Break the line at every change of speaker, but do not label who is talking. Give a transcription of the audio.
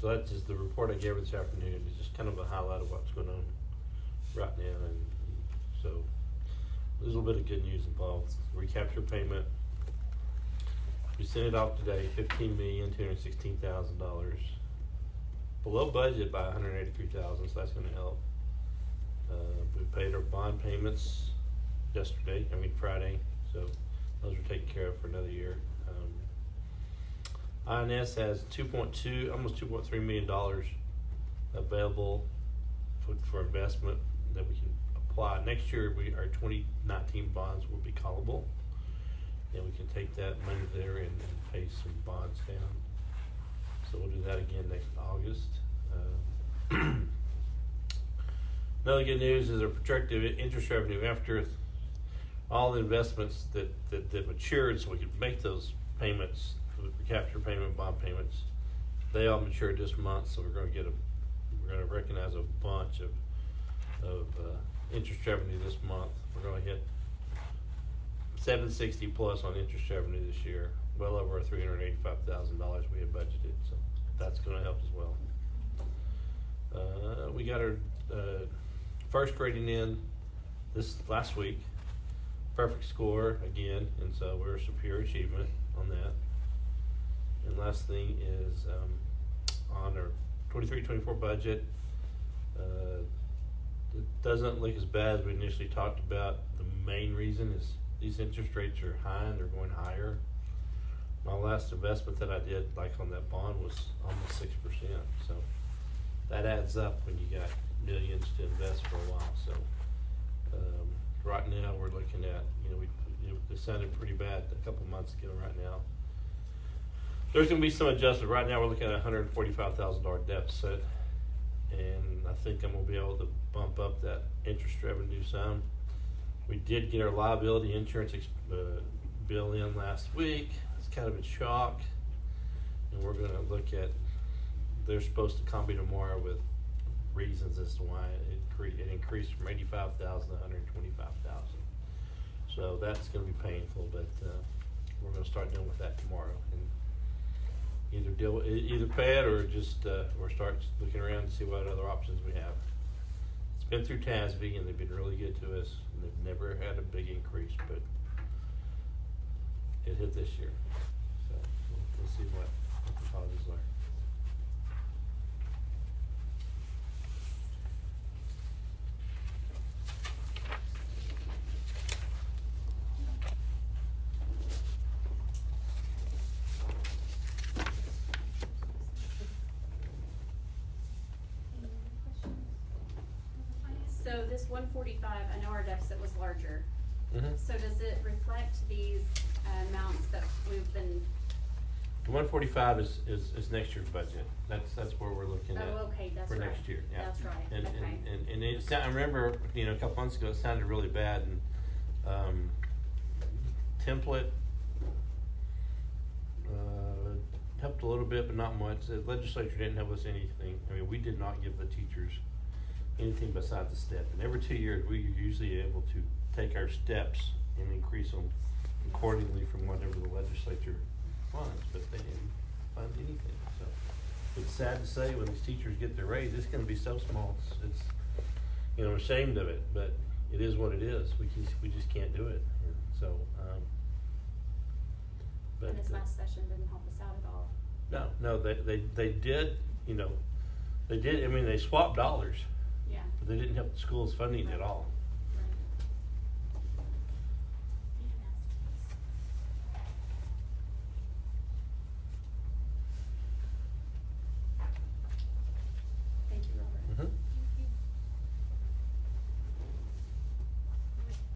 So that's just the report I gave her this afternoon. It's just kind of a highlight of what's going on right now. And so there's a little bit of good news involved. Recapture payment. We sent it off today, $15,216,000. Below budget by $183,000, so that's going to help. We paid our bond payments Friday, so those are taken care of for another year. INS has almost $2.3 million available for investment that we can apply. Next year, our 2019 bonds will be callable, and we can take that money there and pay some bonds down. So we'll do that again next August. Another good news is our projected interest revenue after all the investments that matured, so we could make those payments, the recapture payment, bond payments. They all matured this month, so we're going to recognize a bunch of interest revenue this month. We're going to hit $760 plus on interest revenue this year, well over $385,000 we had budgeted. So that's going to help as well. We got our first rating in this last week. Perfect score again, and so we're a superior achievement on that. And last thing is on our 23-24 budget. It doesn't look as bad as we initially talked about. The main reason is these interest rates are high and they're going higher. My last investment that I did, like on that bond, was almost 6%. So that adds up when you got millions to invest for a while. So right now we're looking at, it sounded pretty bad a couple months ago. Right now there's going to be some adjustment. Right now we're looking at $145,000 deficit, and I think I'm going to be able to bump up that interest revenue some. We did get our liability insurance bill in last week. It's kind of a shock, and we're going to look at, they're supposed to come in tomorrow with reasons as to why it increased from $85,000 to $125,000. So that's going to be painful, but we're going to start dealing with that tomorrow, and either pay it or just or start looking around to see what other options we have. It's been through TASB, and they've been really good to us, and they've never had a big increase, but it hit this year. So we'll see what the causes are.
So this 145, I know our deficit was larger.
Mm-hmm.
So does it reflect these amounts that we've been?
The 145 is next year's budget. That's where we're looking at.
Oh, okay, that's
for
right.
next year. Yeah.
That's right.
And
okay.
and I remember a couple months ago it sounded really bad, and template helped a little bit, but not much. The legislature didn't help us anything. I mean, we did not give the teachers anything besides the step. And every 2 years, we're usually able to take our steps and increase them accordingly from whatever the legislature funds, but they didn't fund anything. So it's sad to say when these teachers get their raise, it's going to be so small. It's I'm ashamed of it, but it is what it is. We just can't do it. And so, but
And this last session didn't help us out at all.
No, they did. They did. I mean, they swapped dollars.
Yeah.
But they didn't help the schools funding at all.